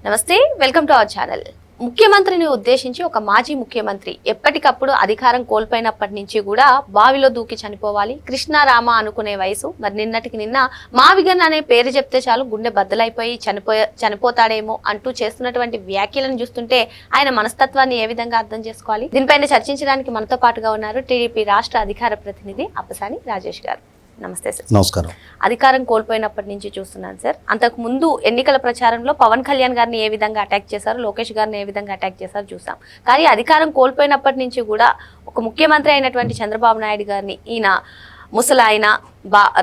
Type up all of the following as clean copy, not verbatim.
నమస్తే, welcome to our channel. ముఖ్యమంత్రిని ఉద్దేశించి ఒక మాజీ ముఖ్యమంత్రి ఎప్పటికప్పుడు అధికారం కోల్పోయినప్పటి నుంచి కూడా బావిలో దూకి చనిపోవాలి, కృష్ణారామ అనుకునే వయసు. మరి నిన్నటికి నిన్న మావిగన్ అనే పేరు చెప్తే చాలు గుండె బద్దలైపోయి చనిపోతాడేమో అంటూ చేస్తున్నటువంటి వ్యాఖ్యలను చూస్తుంటే ఆయన మనస్తత్వాన్ని ఏ విధంగా అర్థం చేసుకోవాలి? దీనిపైన చర్చించడానికి మనతో పాటుగా ఉన్నారు టీడీపీ రాష్ట్ర అధికార ప్రతినిధి అప్పసాని రాజేష్ గారు. నమస్తే సార్. నమస్కారం. అధికారం కోల్పోయినప్పటి నుంచి చూస్తున్నాను సార్. అంతకు ముందు ఎన్నికల ప్రచారంలో పవన్ కళ్యాణ్ గారిని ఏ విధంగా అటాక్ చేశారు, లోకేష్ గారిని ఏ విధంగా అటాక్ చేశారు చూసాం. కానీ అధికారం కోల్పోయినప్పటి నుంచి కూడా ఒక ముఖ్యమంత్రి అయినటువంటి చంద్రబాబు నాయుడు గారిని ఈయన ముసలాయన,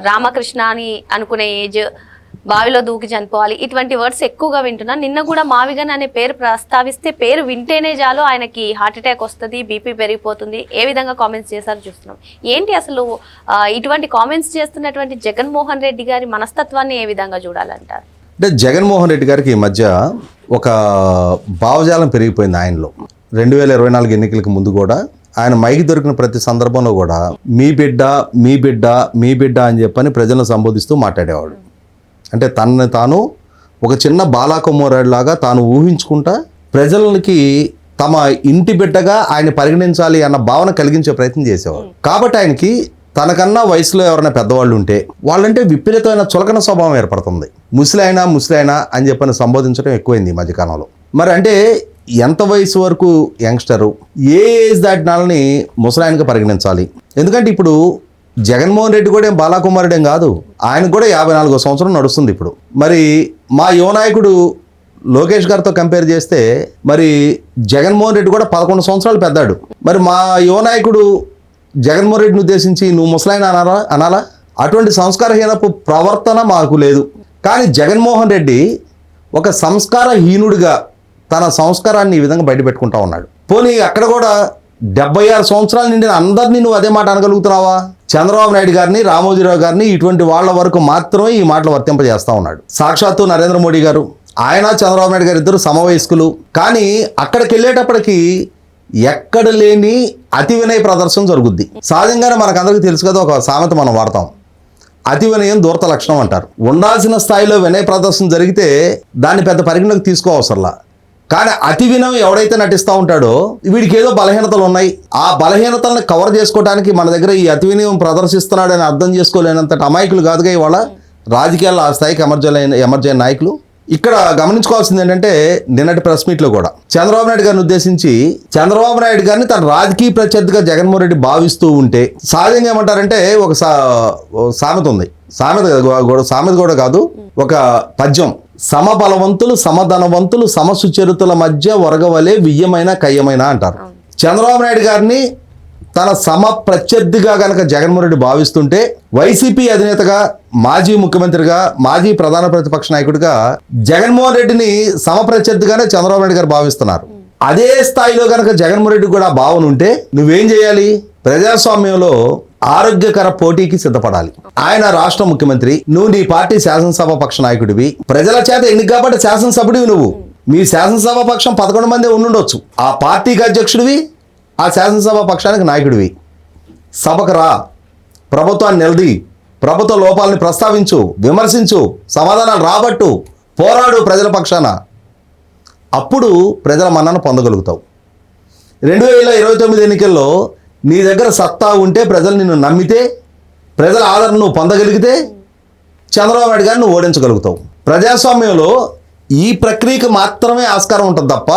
రామకృష్ణ అని అనుకునే ఏజ్, బావిలో దూకి చనిపోవాలి, ఇటువంటి వర్డ్స్ ఎక్కువగా వింటున్నాను. నిన్న కూడా మావిగన్ అనే పేరు ప్రస్తావిస్తే పేరు వింటేనే చాలు ఆయనకి హార్ట్ అటాక్ వస్తుంది, బీపీ పెరిగిపోతుంది, ఏ విధంగా కామెంట్స్ చేశారో చూస్తున్నాం. ఏంటి అసలు ఇటువంటి కామెంట్స్ చేస్తున్నటువంటి జగన్మోహన్ రెడ్డి గారి మనస్తత్వాన్ని ఏ విధంగా చూడాలంటారు? అంటే జగన్మోహన్ రెడ్డి గారికి ఈ మధ్య ఒక భావజాలం పెరిగిపోయింది ఆయనలో. 2024 ఎన్నికలకు ముందు కూడా ఆయన మైకి దొరికిన ప్రతి సందర్భంలో కూడా మీ బిడ్డ మీ బిడ్డ మీ బిడ్డ అని చెప్పని ప్రజలను సంబోధిస్తూ మాట్లాడేవాడు. అంటే తనని తాను ఒక చిన్న బాలాకుమారుడిలాగా తాను ఊహించుకుంటా ప్రజలకి తమ ఇంటి బిడ్డగా ఆయన పరిగణించాలి అన్న భావన కలిగించే ప్రయత్నం చేసేవారు. కాబట్టి ఆయనకి తనకన్నా వయసులో ఎవరైనా పెద్దవాళ్ళు ఉంటే వాళ్ళంటే విపరీతమైన చులకన స్వభావం ఏర్పడుతుంది. ముసలాయనా అని చెప్పని సంబోధించడం ఎక్కువైంది ఈ మధ్యకాలంలో. మరి అంటే ఎంత వయసు వరకు యంగ్స్టరు, ఏ ఏజ్ దాటినాలని ముసలాయనగా పరిగణించాలి? ఎందుకంటే ఇప్పుడు జగన్మోహన్ రెడ్డి కూడా ఏం బాలాకుమారుడేం కాదు, ఆయనకు కూడా 54వ సంవత్సరం నడుస్తుంది ఇప్పుడు. మరి మా యువ నాయకుడు లోకేష్ గారితో కంపేర్ చేస్తే మరి జగన్మోహన్ రెడ్డి కూడా 11 సంవత్సరాలు పెద్దాడు. మరి మా యువ నాయకుడు జగన్మోహన్ రెడ్డిని ఉద్దేశించి నువ్వు ముసలాయన అనాలా? అటువంటి సంస్కారహీనపు ప్రవర్తన మాకు లేదు. కానీ జగన్మోహన్ రెడ్డి ఒక సంస్కారహీనుడిగా తన సంస్కారాన్ని ఈ విధంగా బయట పెట్టుకుంటా ఉన్నాడు. పోనీ అక్కడ కూడా 76 సంవత్సరాల నిండిన అందరినీ నువ్వు అదే మాట అనగలుగుతున్నావా? చంద్రబాబు నాయుడు గారిని, రామోజీరావు గారిని, ఇటువంటి వాళ్ళ వరకు మాత్రమే ఈ మాటలు వర్తింపజేస్తూ ఉన్నాడు. సాక్షాత్తు నరేంద్ర మోడీ గారు, ఆయన చంద్రబాబు నాయుడు గారు ఇద్దరు సమవయస్కులు. కానీ అక్కడికి వెళ్ళేటప్పటికి ఎక్కడ లేని అతి వినయ ప్రదర్శన జరుగుద్ది. సహజంగానే మనకందరికీ తెలుసు కదా, ఒక సామెత మనం వాడతాం, అతి వినయం దూరత లక్షణం అంటారు. ఉండాల్సిన స్థాయిలో వినయ ప్రదర్శన జరిగితే దాన్ని పెద్ద పరిగణలోకి తీసుకోవసరలా. కానీ అతి వినయం ఎవడైతే నటిస్తూ ఉంటాడో వీడికి ఏదో బలహీనతలు ఉన్నాయి, ఆ బలహీనతలను కవర్ చేసుకోవడానికి మన దగ్గర ఈ అతి వినయం ప్రదర్శిస్తున్నాడని అర్థం చేసుకోలేనంత అమాయకులు కాదుగా ఇవాళ రాజకీయాల్లో ఆ స్థాయికి ఎమర్జైన నాయకులు. ఇక్కడ గమనించుకోవాల్సింది ఏంటంటే నిన్నటి ప్రెస్ మీట్లో కూడా చంద్రబాబు నాయుడు గారిని ఉద్దేశించి చంద్రబాబు నాయుడు గారిని తన రాజకీయ ప్రత్యర్థిగా జగన్మోహన్ రెడ్డి భావిస్తూ ఉంటే సహజంగా ఏమంటారంటే ఒక సామెత ఉంది, సామెత కూడా కాదు, ఒక పద్యం, సమబలవంతులు సమధనవంతులు సమసుచరితుల మధ్య వరగవలే వియ్యమైన కయ్యమైన అంటారు. చంద్రబాబు నాయుడు గారిని తన సమ ప్రత్యర్థిగా గనక జగన్మోహన్ రెడ్డి భావిస్తుంటే వైసీపీ అధినేతగా, మాజీ ముఖ్యమంత్రిగా, మాజీ ప్రధాన ప్రతిపక్ష నాయకుడిగా జగన్మోహన్ రెడ్డిని సమ ప్రత్యర్థిగానే చంద్రబాబు నాయుడు గారు భావిస్తున్నారు. అదే స్థాయిలో గనక జగన్మోహన్ రెడ్డి కూడా భావన ఉంటే నువ్వేం చేయాలి? ప్రజాస్వామ్యంలో ఆరోగ్యకర పోటీకి సిద్ధపడాలి. ఆయన రాష్ట్ర ముఖ్యమంత్రి, నువ్వు నీ పార్టీ శాసనసభ పక్ష నాయకుడివి, ప్రజల చేత ఎన్నిక కాబట్టి శాసనసభ్యుడివి నువ్వు. మీ శాసనసభ పక్షం 11 మంది ఉండుండొచ్చు, ఆ పార్టీకి అధ్యక్షుడివి, ఆ శాసనసభ పక్షానికి నాయకుడివి. సభకు రా, ప్రభుత్వాన్ని నిలది, ప్రభుత్వ లోపాలని ప్రస్తావించు, విమర్శించు, సమాధానాలు రాబట్టు, పోరాడు ప్రజల పక్షాన. అప్పుడు ప్రజల మన్నన పొందగలుగుతావు. 2029 ఎన్నికల్లో నీ దగ్గర సత్తా ఉంటే, ప్రజలు నిన్ను నమ్మితే, ప్రజల ఆదరణ నువ్వు పొందగలిగితే చంద్రబాబు నాయుడు గారిని నువ్వు ఓడించగలుగుతావు. ప్రజాస్వామ్యంలో ఈ ప్రక్రియకు మాత్రమే ఆస్కారం ఉంటుంది తప్ప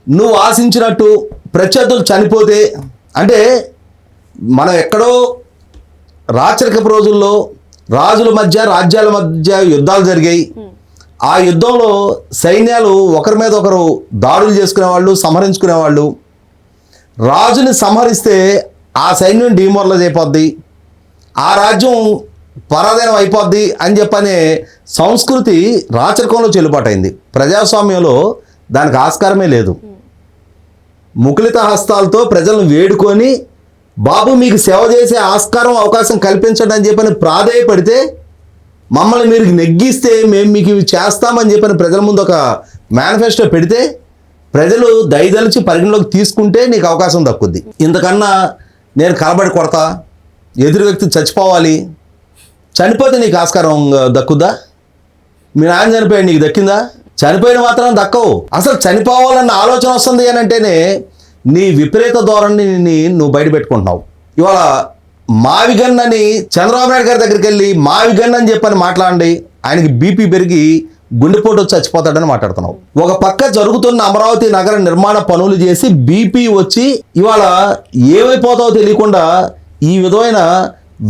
నువ్వు ఆశించినట్టు ప్రత్యర్థులు చనిపోతే, అంటే మనం ఎక్కడో రాచరికపు రోజుల్లో రాజుల మధ్య రాజ్యాల మధ్య యుద్ధాలు జరిగాయి. ఆ యుద్ధంలో సైన్యాలు ఒకరి మీద ఒకరు దాడులు చేసుకునేవాళ్ళు, సంహరించుకునేవాళ్ళు. రాజుని సంహరిస్తే ఆ సైన్యం డిమోరలైజ్ అయిపోద్ది, ఆ రాజ్యం పరాధీనం అయిపోద్ది అని చెప్పనే సంస్కృతి రాచరికంలో చెల్లుబాటైంది. ప్రజాస్వామ్యంలో దానికి ఆస్కారమే లేదు. ముకులిత హస్తాలతో ప్రజలను వేడుకొని బాబు మీకు సేవ చేసే ఆస్కారం అవకాశం కల్పించండి అని చెప్పని ప్రాధేయపడితే, మమ్మల్ని మీరు నెగ్గిస్తే మేము మీకు ఇవి చేస్తామని చెప్పని ప్రజల ముందు ఒక మేనిఫెస్టో పెడితే ప్రజలు దయదలిచి పరిగణలోకి తీసుకుంటే నీకు అవకాశం దక్కుద్ది. ఇంతకన్నా నేను కలబడి కొడతా, ఎదురు వ్యక్తి చచ్చిపోవాలి, చనిపోతే నీకు ఆస్కారం దక్కుద్దా? మీ నాన్న చనిపోయాడు, నీకు దక్కిందా? చనిపోయిన మాత్రం దక్కవు. అసలు చనిపోవాలన్న ఆలోచన వస్తుంది అని అంటేనే నీ విపరీత ధోరణిని నువ్వు బయట పెట్టుకుంటున్నావు. ఇవాళ మావిగన్ అని చంద్రబాబు నాయుడు గారి దగ్గరికి వెళ్ళి మావిగన్ అని చెప్పని మాట్లాడండి, ఆయనకి బీపీ పెరిగి గుండెపోటు వచ్చి చచ్చిపోతాడని మాట్లాడుతున్నావు. ఒక పక్క జరుగుతున్న అమరావతి నగర నిర్మాణ పనులు చేసి బీపీ వచ్చి ఇవాళ ఏమైపోతావో తెలియకుండా ఈ విధమైన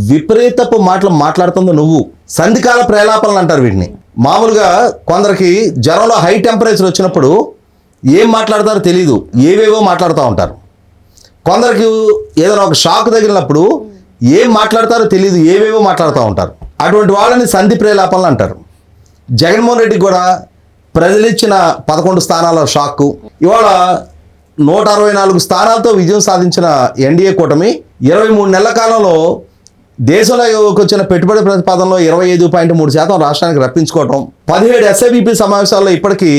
విపరీతపు మాటలు మాట్లాడుతుందో నువ్వు. సంధికాల ప్రేలాపనలు అంటారు వీటిని. మామూలుగా కొందరికి జ్వరంలో హై టెంపరేచర్ వచ్చినప్పుడు ఏం మాట్లాడతారో తెలీదు, ఏవేవో మాట్లాడుతూ ఉంటారు. కొందరికి ఏదైనా ఒక షాక్ తగిలినప్పుడు ఏం మాట్లాడతారో తెలీదు, ఏవేవో మాట్లాడుతూ ఉంటారు. అటువంటి వాళ్ళని సంధి ప్రేలాపనలు అంటారు. జగన్మోహన్ రెడ్డి కూడా ప్రజలు ఇచ్చిన 11 స్థానాల షాక్కు, ఇవాళ 164 స్థానాలతో విజయం సాధించిన ఎన్డీఏ కూటమి 23 నెలల కాలంలో దేశంలోకి వచ్చిన పెట్టుబడి ప్రతిపాదనలో 25.3% రాష్ట్రానికి రప్పించుకోవటం, 17 ఎస్ఐబిపి సమావేశాల్లో ఇప్పటికీ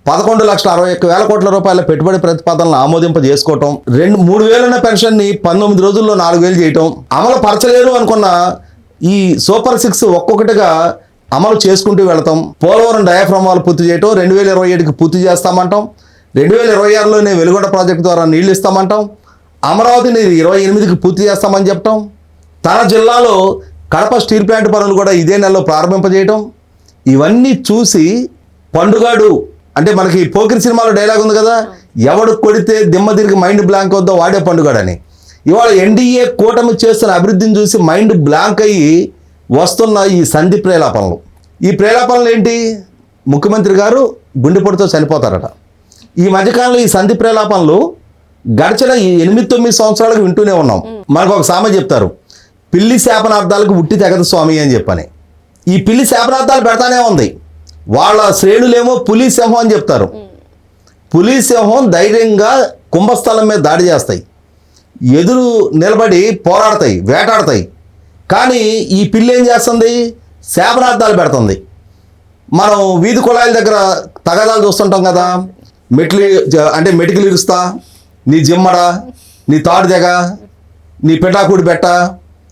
11,61,000 కోట్ల రూపాయల పెట్టుబడి ప్రతిపాదనలు ఆమోదింపజేసుకోవటం, 3,000 పెన్షన్ని 19 రోజుల్లో 4,000 చేయటం, అమలు పరచలేరు అనుకున్న ఈ సూపర్ 6 ఒక్కొక్కటిగా అమలు చేసుకుంటూ వెళతాం. పోలవరం డయాఫ్రామ్ వాళ్ళు పూర్తి చేయటం, 2027కి పూర్తి చేస్తామంటాం, 2026లోనే వెలుగొండ ప్రాజెక్టు ద్వారా నీళ్లు ఇస్తామంటాం, అమరావతిని 28కి పూర్తి చేస్తామని చెప్పటం, తన జిల్లాలో కడప స్టీల్ ప్లాంట్ పనులు కూడా ఇదే నెలలో ప్రారంభింపజేయటం. ఇవన్నీ చూసి పండుగాడు అంటే మనకి పోకిరి సినిమాలో డైలాగ్ ఉంది కదా, ఎవడు కొడితే దిమ్మ తిరిగి మైండ్ బ్లాంక్ అవుద్దో వాడే పండుగాడని. ఇవాళ ఎన్డీఏ కూటమి చేస్తున్న అభివృద్ధిని చూసి మైండ్ బ్లాంక్ అయ్యి వస్తున్న ఈ సంధి ప్రేలాపనలు. ఈ ప్రేలాపనలు ఏంటి? ముఖ్యమంత్రి గారు గుండెపోటుతో చనిపోతారట. ఈ మధ్యకాలంలో ఈ సంధి ప్రేలాపనలు గడిచిన ఈ 8-9 సంవత్సరాలకు వింటూనే ఉన్నాం. మనకు ఒక సామెత చెప్తారు, పిల్లి శాపనార్థాలకు ఉట్టి తెగదు స్వామి అని చెప్పని. ఈ పిల్లి శాపనార్థాలు పెడతానే ఉంది. వాళ్ళ శ్రేణులేమో పులి సింహం అని చెప్తారు. పులి సింహం ధైర్యంగా కుంభస్థలం మీద దాడి చేస్తాయి, ఎదురు నిలబడి పోరాడతాయి, వేటాడతాయి. కానీ ఈ పిల్లి ఏం చేస్తుంది? శాపనార్థాలు పెడుతుంది. మనం వీధి కుళాయిల దగ్గర తగాదాలు చూస్తుంటాం కదా, మెటికలు ఇరుస్తా, నీ జిమ్మడా, నీ తాడు తెగ, నీ పిటాకుడి పెట్ట,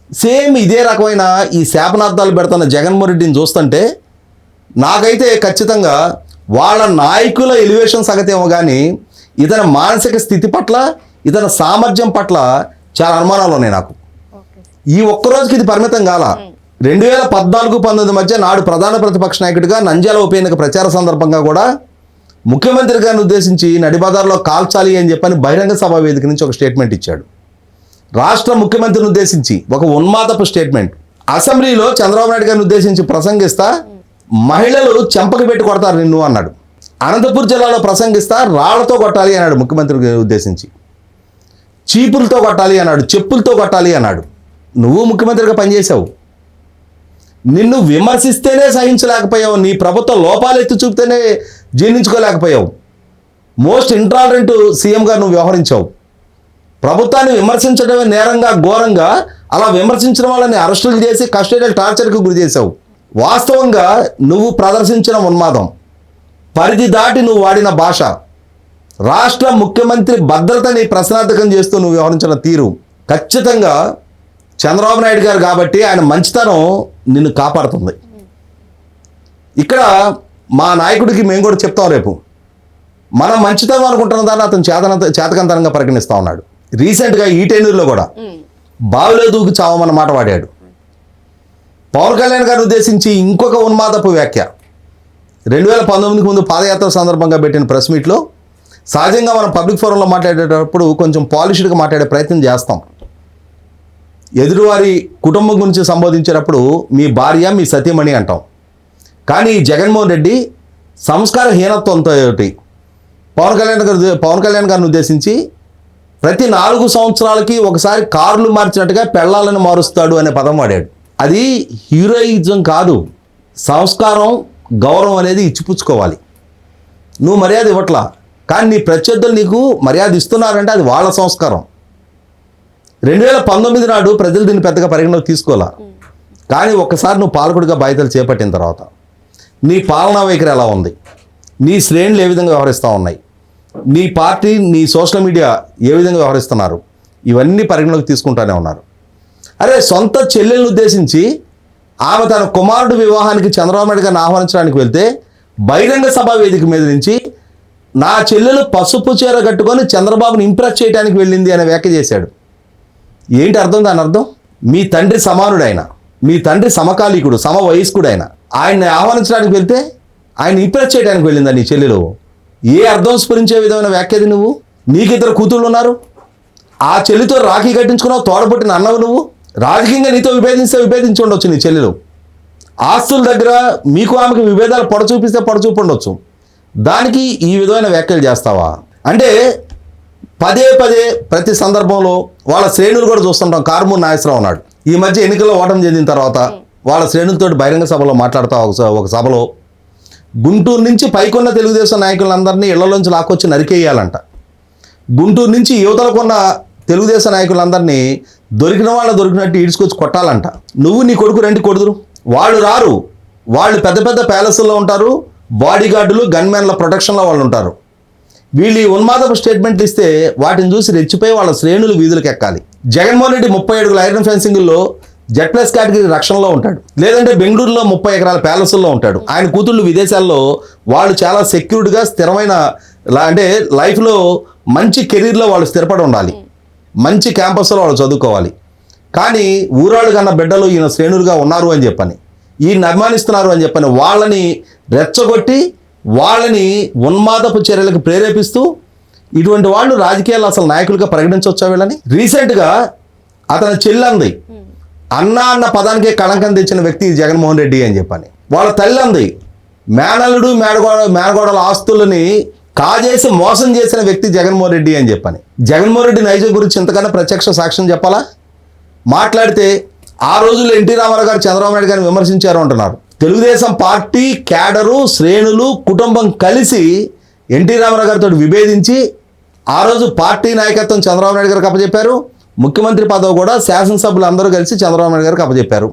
సేమ్ ఇదే రకమైన ఈ శాపనార్థాలు పెడుతున్న జగన్మోహన్ రెడ్డిని చూస్తుంటే నాకైతే ఖచ్చితంగా వాళ్ళ నాయకుల ఎలివేషన్ సంగతేమో కానీ ఇతని మానసిక స్థితి పట్ల, ఇతని సామర్థ్యం పట్ల చాలా అనుమానాలు ఉన్నాయి నాకు. ఈ ఒక్కరోజుకి ఇది పరిమితం కాల. 2014-19 మధ్య నాడు ప్రధాన ప్రతిపక్ష నాయకుడిగా నంద్యాల ఉప ఎన్నిక ప్రచార సందర్భంగా కూడా ముఖ్యమంత్రి గారిని ఉద్దేశించి నడిబజార్లో కాల్చాలి అని చెప్పని బహిరంగ సభ వేదిక నుంచి ఒక స్టేట్మెంట్ ఇచ్చాడు. రాష్ట్ర ముఖ్యమంత్రిని ఉద్దేశించి ఒక ఉన్మాదపు స్టేట్మెంట్. అసెంబ్లీలో చంద్రబాబు నాయుడు గారిని ఉద్దేశించి ప్రసంగిస్తా మహిళలు చెంపకి పెట్టి కొడతారు నిన్ను అన్నాడు. అనంతపూర్ జిల్లాలో ప్రసంగిస్తా రాళ్లతో కొట్టాలి అన్నాడు ముఖ్యమంత్రి ఉద్దేశించి, చీపులతో కొట్టాలి అన్నాడు, చెప్పులతో కొట్టాలి అన్నాడు. నువ్వు ముఖ్యమంత్రిగా పనిచేసావు, నిన్ను విమర్శిస్తేనే సహించలేకపోయావు, నీ ప్రభుత్వ లోపాలు ఎత్తి చూపితేనే జీర్ణించుకోలేకపోయావు. మోస్ట్ ఇంటాలరెంట్ సీఎంగా నువ్వు వ్యవహరించావు. ప్రభుత్వాన్ని విమర్శించడమే నేరంగా, ఘోరంగా అలా విమర్శించిన వాళ్ళని అరెస్టులు చేసి కస్టడియల్ టార్చర్కి గురి చేశావు. వాస్తవంగా నువ్వు ప్రదర్శించిన ఉన్మాదం, పరిధి దాటి నువ్వు వాడిన భాష, రాష్ట్ర ముఖ్యమంత్రి భద్రతని ప్రశ్నార్థకం చేస్తూ నువ్వు వ్యవహరించిన తీరు ఖచ్చితంగా చంద్రబాబు నాయుడు గారు కాబట్టి ఆయన మంచితనం నిన్ను కాపాడుతుంది. ఇక్కడ మా నాయకుడికి మేము కూడా చెప్తాం, రేపు మనం మంచితనం అనుకుంటున్న దాన్ని అతను చేతకంతనంగా పరిగణిస్తూ ఉన్నాడు. రీసెంట్గా ఈ టెన్యూర్లో కూడా బావిలో దూకి చావమన్న మాట వాడాడు. పవన్ కళ్యాణ్ గారిని ఉద్దేశించి ఇంకొక ఉన్మాదపు వ్యాఖ్య 2019కి ముందు పాదయాత్ర సందర్భంగా పెట్టిన ప్రెస్ మీట్లో, సహజంగా మనం పబ్లిక్ ఫోరంలో మాట్లాడేటప్పుడు కొంచెం పాలిష్డ్గా మాట్లాడే ప్రయత్నం చేస్తాం. ఎదురువారి కుటుంబం గురించి సంబోధించేటప్పుడు మీ భార్య, మీ సతీమణి అంటాం. కానీ జగన్మోహన్ రెడ్డి సంస్కార హీనత్వంతో పవన్ కళ్యాణ్ గారిని ఉద్దేశించి ప్రతి 4 సంవత్సరాలకి ఒకసారి కార్లు మార్చినట్టుగా పెళ్ళాలను మారుస్తాడు అనే పదం వాడాడు. అది హీరోయిజం కాదు, సంస్కారం, గౌరవం అనేది ఇచ్చిపుచ్చుకోవాలి. నువ్వు మర్యాద ఇవ్వట్లా, కానీ నీ ప్రత్యర్థులు నీకు మర్యాద ఇస్తున్నారంటే అది వాళ్ళ సంస్కారం. 2019 నాడు ప్రజలు దీన్ని పెద్దగా పరిగణలోకి తీసుకోవాలా. కానీ ఒక్కసారి నువ్వు పాలకుడిగా బాధ్యతలు చేపట్టిన తర్వాత నీ పాలనా వైఖరి ఎలా ఉంది, నీ శ్రేణులు ఏ విధంగా వ్యవహరిస్తూ ఉన్నాయి, నీ పార్టీ, నీ సోషల్ మీడియా ఏ విధంగా వ్యవహరిస్తున్నారు, ఇవన్నీ పరిగణలోకి తీసుకుంటూనే ఉన్నారు. అరే, సొంత చెల్లెలను ఉద్దేశించి ఆమె తన కుమారుడు వివాహానికి చంద్రబాబు నాయుడు గారిని ఆహ్వానించడానికి వెళ్తే బహిరంగ సభ వేదిక మీద నుంచి నా చెల్లెలు పసుపు చీర కట్టుకొని చంద్రబాబుని ఇంప్రెస్ చేయడానికి వెళ్ళింది అనే వ్యాఖ్య చేశాడు. ఏంటి అర్థం? దాని అర్థం మీ తండ్రి సమానుడైన, మీ తండ్రి సమకాలీకుడు, సమవయస్కుడు ఆయన్ని ఆహ్వానించడానికి వెళ్తే ఆయన ఇంప్రెస్ చేయడానికి వెళ్ళిందా నీ చెల్లెలు? ఏ అర్థం స్ఫురించే విధమైన వ్యాఖ్యది నువ్వు? నీకు ఇద్దరు కూతుళ్ళు ఉన్నారు, ఆ చెల్లితో రాఖీ కట్టించుకున్నావు, తోడబుట్టిన అన్నవు నువ్వు. రాజకీయంగా నీతో విభేదించి ఉండొచ్చు నీ చెల్లెలు. ఆస్తుల దగ్గర మీకు ఆమెకు విభేదాలు పొడచూపిస్తే పొడచూపి ఉండొచ్చు, దానికి ఈ విధమైన వ్యాఖ్యలు చేస్తావా? అంటే పదే పదే ప్రతి సందర్భంలో వాళ్ళ శ్రేణులు కూడా చూస్తుంటాం. కార్మూర్ నాగేశ్వరరావు ఉన్నాడు, ఈ మధ్య ఎన్నికల్లో ఓటమి చెందిన తర్వాత వాళ్ళ శ్రేణులతో బహిరంగ సభలో మాట్లాడుతూ ఒక సభలో గుంటూరు నుంచి పైకొన్న తెలుగుదేశం నాయకులందరినీ ఇళ్లలోంచి లాక్కొచ్చి నరికేయాలంట. గుంటూరు నుంచి యువతలకున్న తెలుగుదేశం నాయకులందరినీ దొరికినట్టు ఈడ్చుకొచ్చి కొట్టాలంట. నువ్వు నీ కొడుకు రండి కొడుదురు. వాళ్ళు రారు, వాళ్ళు పెద్ద పెద్ద ప్యాలెస్ల్లో ఉంటారు, బాడీ గార్డులు గన్మెన్ల ప్రొటెక్షన్లో వాళ్ళు ఉంటారు. వీళ్ళు ఈ ఉన్మాదపు స్టేట్మెంట్లు ఇస్తే వాటిని చూసి రెచ్చిపోయి వాళ్ళ శ్రేణులు వీధులకు ఎక్కాలి. జగన్మోహన్ రెడ్డి 30 అడుగుల ఐరన్ ఫెన్సింగ్లో Z+ కేటగిరీ రక్షణలో ఉంటాడు, లేదంటే బెంగళూరులో 30 ఎకరాల ప్యాలెస్ల్లో ఉంటాడు. ఆయన కూతుళ్ళు విదేశాల్లో వాళ్ళు చాలా సెక్యూర్డ్గా స్థిరమైన అంటే లైఫ్లో మంచి కెరీర్లో వాళ్ళు స్థిరపడి ఉండాలి, మంచి క్యాంపస్లో వాళ్ళు చదువుకోవాలి. కానీ ఊరాళ్ళు కన్నా బిడ్డలు ఈయన శ్రేణులుగా ఉన్నారు అని చెప్పని, ఈయన అభిమానిస్తున్నారు అని చెప్పని వాళ్ళని రెచ్చగొట్టి వాళ్ళని ఉన్మాదపు చర్యలకు ప్రేరేపిస్తూ ఇటువంటి వాళ్ళు రాజకీయాల్లో అసలు నాయకులుగా ప్రకటించవచ్చా వీళ్ళని? రీసెంట్గా అతని చెల్లంది అన్న పదానికే కళంకం తెచ్చిన వ్యక్తి జగన్మోహన్ రెడ్డి అని చెప్పని. వాళ్ళ తల్లి అంది మేనల్లుడు మేనగోడల ఆస్తులని కాజేసి మోసం చేసిన వ్యక్తి జగన్మోహన్ రెడ్డి అని చెప్పని. జగన్మోహన్ రెడ్డి నైజం గురించి ఇంతకన్నా ప్రత్యక్ష సాక్ష్యం చెప్పాలా? మాట్లాడితే ఆ రోజుల్లో ఎన్టీ రామారావు గారు చంద్రబాబు నాయుడు గారిని విమర్శించారు అంటున్నారు. తెలుగుదేశం పార్టీ క్యాడరు, శ్రేణులు, కుటుంబం కలిసి ఎన్టీ రామారావు గారితో విభేదించి ఆ రోజు పార్టీ నాయకత్వం చంద్రబాబు నాయుడు గారికి అప్పచెప్పారు, ముఖ్యమంత్రి పదవి కూడా శాసనసభ్యులు అందరూ కలిసి చంద్రబాబు నాయుడు గారికి అప్పచెప్పారు.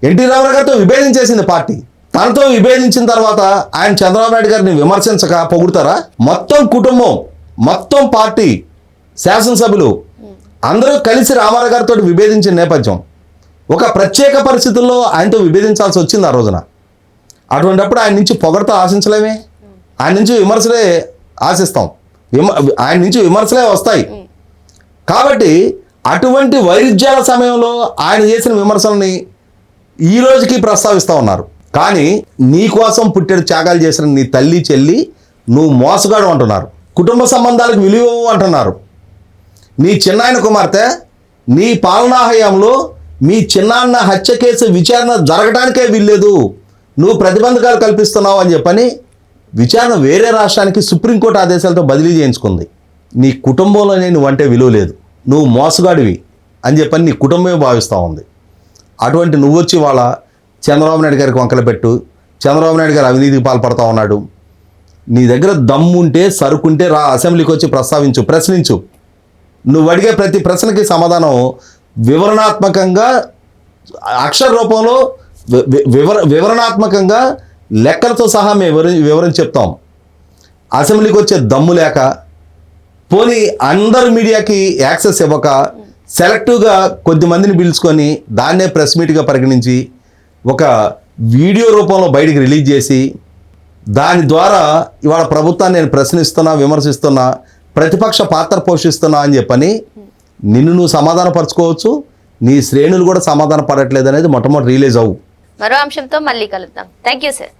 ఎన్టీ రామారావు గారితో విభేదించేసింది పార్టీ. తనతో విభేదించిన తర్వాత ఆయన చంద్రబాబు నాయుడు గారిని విమర్శించక పొగుడతారా? మొత్తం కుటుంబం, మొత్తం పార్టీ, శాసనసభ్యులు అందరూ కలిసి రామారావు గారితో విభేదించిన నేపథ్యం. ఒక ప్రత్యేక పరిస్థితుల్లో ఆయనతో విభేదించాల్సి వచ్చింది ఆ రోజున. అటువంటిప్పుడు ఆయన నుంచి పొగడత ఆశించలేమే, ఆయన నుంచి విమర్శలే ఆశిస్తాం, ఆయన నుంచి విమర్శలే వస్తాయి. కాబట్టి అటువంటి వైరుధ్యాల సమయంలో ఆయన చేసిన విమర్శల్ని ఈ రోజుకి ప్రస్తావిస్తూ ఉన్నారు. కానీ నీ కోసం పుట్టెడు త్యాగాలు చేసిన నీ తల్లి చెల్లి నువ్వు మోసగాడు అంటున్నారు, కుటుంబ సంబంధాలకు విలువ అంటున్నారు. నీ చిన్నాయన కుమార్తె నీ పాలనా హయాంలో మీ చిన్నాన్న హత్య కేసు విచారణ జరగడానికే వీల్లేదు, నువ్వు ప్రతిబంధకాలు కల్పిస్తున్నావు అని చెప్పని విచారణ వేరే రాష్ట్రానికి సుప్రీంకోర్టు ఆదేశాలతో బదిలీ చేయించుకుంది. నీ కుటుంబంలోనే నువ్వంటే విలువ లేదు, నువ్వు మోసగాడివి అని చెప్పని నీ కుటుంబమే భావిస్తూ ఉంది. అటువంటి నువ్వు వచ్చి వాళ్ళ చంద్రబాబు నాయుడు గారికి వంకలు పెట్టు, చంద్రబాబు నాయుడు గారు అవినీతికి పాల్పడతా ఉన్నాడు. నీ దగ్గర దమ్ముంటే సరుకుంటే రా, అసెంబ్లీకి వచ్చి ప్రస్తావించు, ప్రశ్నించు. నువ్వు అడిగే ప్రతి ప్రశ్నకి సమాధానం వివరణాత్మకంగా, అక్షర రూపంలో వివరణాత్మకంగా లెక్కలతో సహా మేము వివరించి చెప్తాం. అసెంబ్లీకి వచ్చే దమ్ము లేక, పోనీ అందరు మీడియాకి యాక్సెస్ ఇవ్వక, సెలెక్టివ్గా కొద్దిమందిని పిలుచుకొని దాన్నే ప్రెస్ మీట్గా పరిగణించి ఒక వీడియో రూపంలో బయటికి రిలీజ్ చేసి దాని ద్వారా ఇవాళ ప్రభుత్వాన్ని నేను ప్రశ్నిస్తున్నా, విమర్శిస్తున్నా, ప్రతిపక్ష పాత్ర పోషిస్తున్నా అని చెప్పని నిన్ను నువ్వు సమాధానపరచుకోవచ్చు, నీ శ్రేణులు కూడా సమాధాన పడట్లేదు అనేది మొట్టమొదటి రిలీజ్ అవ్వు. మరో అంశంతో మళ్ళీ కలుద్దాం. Thank you sir.